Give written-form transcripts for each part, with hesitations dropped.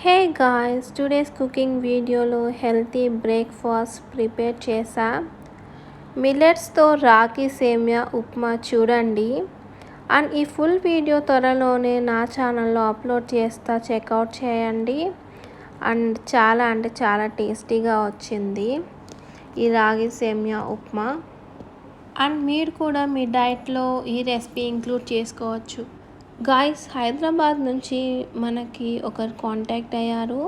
Hey guys, today's cooking వీడియోలో healthy breakfast prepare చేసా. మిల్లెట్స్తో రాగి సేమియా ఉప్మా చూడండి. అండ్ ఈ ఫుల్ వీడియో త్వరలోనే నా ఛానల్లో అప్లోడ్ చేస్తా, చెక్అవుట్ చేయండి. అండ్ చాలా టేస్టీగా వచ్చింది ఈ రాగి సేమియా ఉప్మా. అండ్ మీరు కూడా మీ డైట్లో ఈ రెసిపీ ఇంక్లూడ్ చేసుకోవచ్చు. గాయ్స్, హైదరాబాద్ నుంచి మనకి ఒకరు కాంటాక్ట్ అయ్యారు.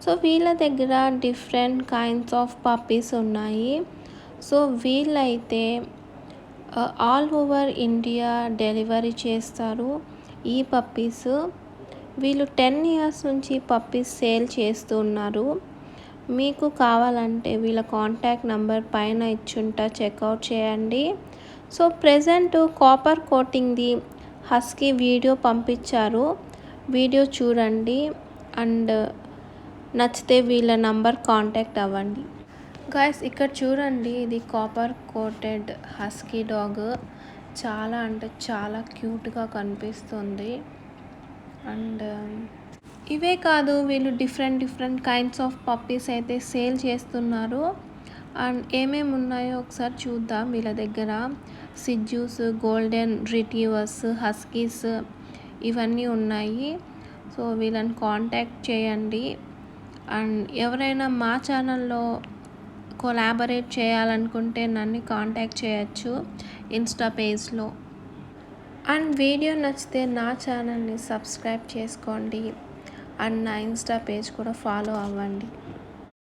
సో వీళ్ళ దగ్గర డిఫరెంట్ కైండ్స్ ఆఫ్ పప్పీస్ ఉన్నాయి. సో వీళ్ళైతే ఆల్ ఓవర్ ఇండియా డెలివరీ చేస్తారు ఈ పప్పీస్. వీళ్ళు 10 years నుంచి పప్పీస్ సేల్ చేస్తున్నారు. మీకు కావాలంటే వీళ్ళ కాంటాక్ట్ నెంబర్ పైన ఇచ్చుంటా, చెక్అవుట్ చేయండి. సో ప్రెజెంట్ కాపర్ కోటింగ్ది హస్కీ వీడియో పంపించారు, వీడియో చూడండి. అండ్ నచ్చితే వీళ్ళ నంబర్ కాంటాక్ట్ అవ్వండి. గాయస్, ఇక్కడ చూడండి, ఇది కాపర్ కోటెడ్ హస్కీ డాగ్. చాలా క్యూట్గా కనిపిస్తుంది. అండ్ ఇవే కాదు, వీళ్ళు డిఫరెంట్ కైండ్స్ ఆఫ్ పప్పీస్ అయితే సేల్ చేస్తున్నారు. అండ్ ఏమేమి ఉన్నాయో ఒకసారి చూద్దాం. వీళ్ళ దగ్గర సిజ్జూస్, గోల్డెన్ రిట్రీవర్స్, హస్కీస్ ఇవన్నీ ఉన్నాయి. సో వీళ్ళని కాంటాక్ట్ చేయండి. అండ్ ఎవరైనా మా ఛానల్లో కొలాబరేట్ చేయాలనుకుంటే నన్ను కాంటాక్ట్ చేయొచ్చు ఇన్స్టా పేజ్లో. అండ్ వీడియో నచ్చితే నా ఛానల్ని సబ్స్క్రైబ్ చేసుకోండి. అండ్ నా ఇన్స్టా పేజ్ కూడా ఫాలో అవ్వండి.